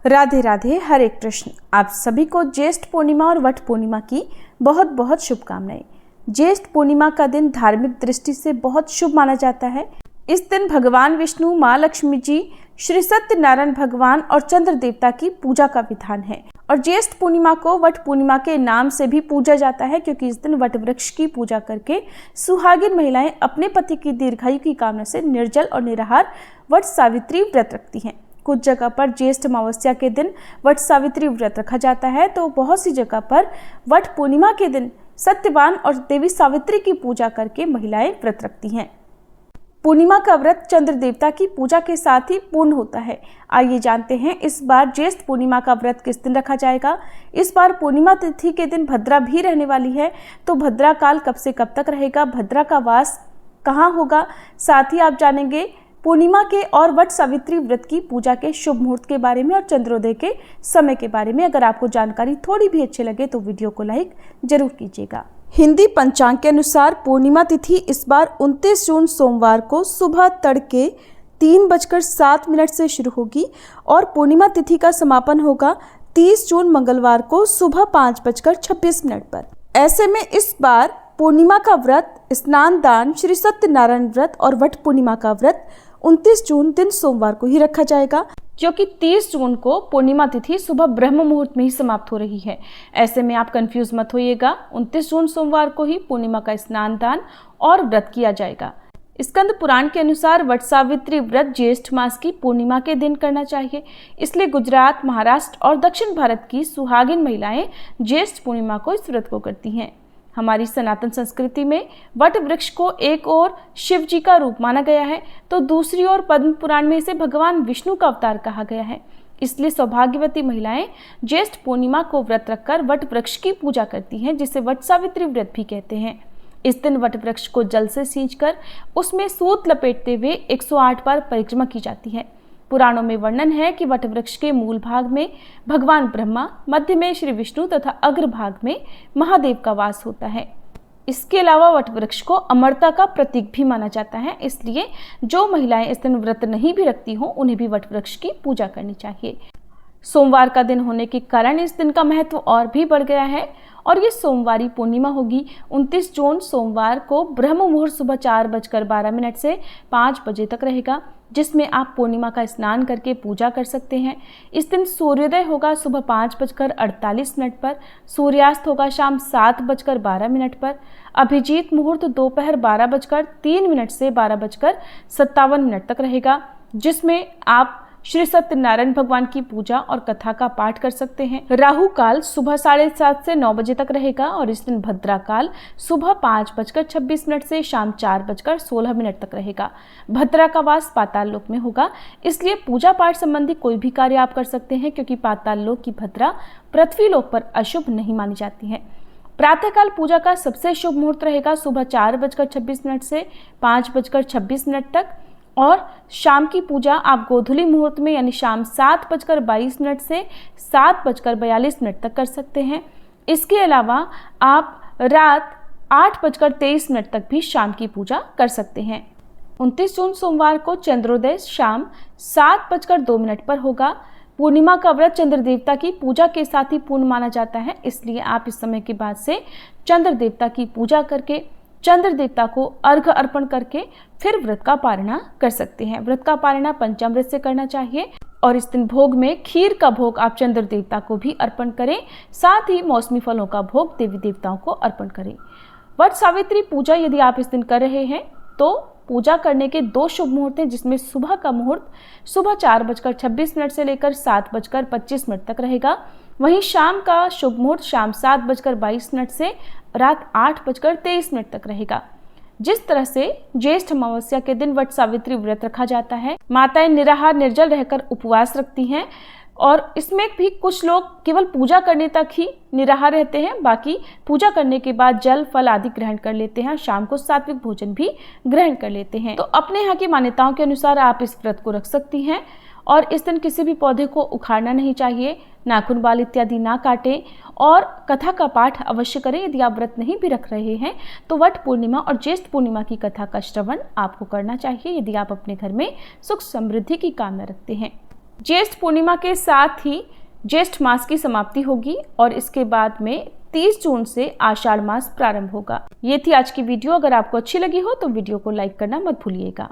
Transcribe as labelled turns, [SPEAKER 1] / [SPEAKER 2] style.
[SPEAKER 1] राधे राधे, हरे कृष्ण। आप सभी को ज्येष्ठ पूर्णिमा और वट पूर्णिमा की बहुत बहुत शुभकामनाएं। ज्येष्ठ पूर्णिमा का दिन धार्मिक दृष्टि से बहुत शुभ माना जाता है। इस दिन भगवान विष्णु, माँ लक्ष्मी जी, श्री सत्यनारायण भगवान और चंद्र देवता की पूजा का विधान है। और ज्येष्ठ पूर्णिमा को वट पूर्णिमा के नाम से भी पूजा जाता है, क्योंकि इस दिन वट वृक्ष की पूजा करके सुहागिन महिलाएं अपने पति की दीर्घायु की कामना से निर्जल और निराहार वट सावित्री व्रत रखती हैं। कुछ जगह पर ज्येष्ठ अमावस्या के दिन वट सावित्री व्रत रखा जाता है, तो बहुत सी जगह पर वट पूर्णिमा के दिन सत्यवान और देवी सावित्री की पूजा करके महिलाएं व्रत रखती हैं। पूर्णिमा का व्रत चंद्र देवता की पूजा के साथ ही पूर्ण होता है। आइए जानते हैं इस बार ज्येष्ठ पूर्णिमा का व्रत किस दिन रखा जाएगा। इस बार पूर्णिमा तिथि के दिन भद्रा भी रहने वाली है, तो भद्रा काल कब से कब तक रहेगा, भद्रा का वास कहाँ होगा, साथ ही आप जानेंगे पूर्णिमा के और वट सावित्री व्रत की पूजा के शुभ मुहूर्त के बारे में और चंद्रोदय के समय के बारे में। अगर आपको जानकारी थोड़ी भी अच्छी लगे तो वीडियो को लाइक जरूर कीजिएगा। हिंदी पंचांग के अनुसार पूर्णिमा तिथि इस बार 29 जून सोमवार को सुबह तड़के 3:07 से शुरू होगी और पूर्णिमा तिथि का समापन होगा 30 जून मंगलवार को सुबह 5:26 पर। ऐसे में इस बार पूर्णिमा का व्रत, स्नान दान, श्री सत्यनारायण व्रत और वट पूर्णिमा का व्रत 29 जून दिन सोमवार को ही रखा जाएगा, क्योंकि 30 जून को पूर्णिमा तिथि सुबह ब्रह्म मुहूर्त में ही समाप्त हो रही है। ऐसे में आप कंफ्यूज मत होइएगा, 29 जून सोमवार को ही पूर्णिमा का स्नान दान और व्रत किया जाएगा। स्कंद पुराण के अनुसार वट सावित्री व्रत ज्येष्ठ मास की पूर्णिमा के दिन करना चाहिए, इसलिए गुजरात, महाराष्ट्र और दक्षिण भारत की सुहागिन महिलाएं ज्येष्ठ पूर्णिमा को इस व्रत को करती हैं। हमारी सनातन संस्कृति में वट वृक्ष को एक ओर शिव जी का रूप माना गया है, तो दूसरी ओर पद्म पुराण में इसे भगवान विष्णु का अवतार कहा गया है। इसलिए सौभाग्यवती महिलाएं ज्येष्ठ पूर्णिमा को व्रत रखकर वट वृक्ष की पूजा करती हैं, जिसे वट सावित्री व्रत भी कहते हैं। इस दिन वट वृक्ष को जल से सींचकर उसमें सूत लपेटते हुए 108 बार परिक्रमा की जाती है। पुराणों में वर्णन है कि वट वृक्ष के मूल भाग में भगवान ब्रह्मा, मध्य में श्री विष्णु तथा अग्र भाग में महादेव का वास होता है। इसके अलावा वट वृक्ष को अमरता का प्रतीक भी माना जाता है, इसलिए जो महिलाएं इस दिन व्रत नहीं भी रखती हों उन्हें भी वट वृक्ष की पूजा करनी चाहिए। सोमवार का दिन होने के कारण इस दिन का महत्व और भी बढ़ गया है और ये सोमवारी पूर्णिमा होगी। 29 जून सोमवार को ब्रह्म मुहूर्त सुबह 4:12 से 5 बजे तक रहेगा, जिसमें आप पूर्णिमा का स्नान करके पूजा कर सकते हैं। इस दिन सूर्योदय होगा सुबह 5:48 पर, सूर्यास्त होगा शाम 7:12 पर, अभिजीत मुहूर्त दोपहर 12:03 से 12:57 तक रहेगा, जिसमें आप श्री सत्यनारायण भगवान की पूजा और कथा का पाठ कर सकते हैं। राहु काल सुबह 7:30 से 9 बजे तक रहेगा और इस दिन भद्रा काल सुबह 5:26 से शाम 4:16 तक रहेगा। भद्रा का वास पाताल लोक में होगा, इसलिए पूजा पाठ संबंधी कोई भी कार्य आप कर सकते हैं, क्योंकि पाताल लोक की भद्रा पृथ्वी लोक पर अशुभ नहीं मानी जाती है। प्रातःकाल पूजा का सबसे शुभ मुहूर्त रहेगा सुबह 4:26 से 5:26 तक और शाम की पूजा आप गोधूली मुहूर्त में यानी शाम 7:22 से 7:42 तक कर सकते हैं। इसके अलावा आप रात 8:23 तक भी शाम की पूजा कर सकते हैं। 29 जून सोमवार को चंद्रोदय शाम 7:02 पर होगा। पूर्णिमा का व्रत चंद्र देवता की पूजा के साथ ही पूर्ण माना जाता है, इसलिए आप इस समय के बाद से चंद्र देवता की पूजा करके चंद्र देवता को अर्घ्य अर्पण करके फिर व्रत का पारणा कर सकते हैं। व्रत का पारणा पंचामृत से करना चाहिए और इस दिन भोग में खीर का भोग आप चंद्र देवता को भी अर्पण करें, साथ ही मौसमी फलों का भोग देवी देवताओं को अर्पण करें। वट सावित्री पूजा यदि आप इस दिन कर रहे हैं तो पूजा करने के 2 शुभ मुहूर्त हैं, जिसमें सुबह का मुहूर्त सुबह 4:26 से लेकर 7:25 तक रहेगा। वहीं शाम का शुभ मुहूर्त शाम 7:22 से रात 8:23 तक रहेगा। जिस तरह से ज्येष्ठ अमावस्या के दिन वट सावित्री व्रत रखा जाता है, माताएं निराहार निर्जल रहकर उपवास रखती हैं और इसमें भी कुछ लोग केवल पूजा करने तक ही निराहार रहते हैं, बाकी पूजा करने के बाद जल फल आदि ग्रहण कर लेते हैं और शाम को सात्विक भोजन भी ग्रहण कर लेते हैं। तो अपने यहाँ की मान्यताओं के अनुसार आप इस व्रत को रख सकती हैं और इस दिन किसी भी पौधे को उखाड़ना नहीं चाहिए, नाखून बाल इत्यादि ना काटें और कथा का पाठ अवश्य करें। यदि आप व्रत नहीं भी रख रहे हैं तो वट पूर्णिमा और ज्येष्ठ पूर्णिमा की कथा का श्रवण आपको करना चाहिए, यदि आप अपने घर में सुख समृद्धि की कामना रखते हैं। ज्येष्ठ पूर्णिमा के साथ ही ज्येष्ठ मास की समाप्ति होगी और इसके बाद में 30 जून से आषाढ़ मास प्रारंभ होगा। ये थी आज की वीडियो। अगर आपको अच्छी लगी हो तो वीडियो को लाइक करना मत भूलिएगा।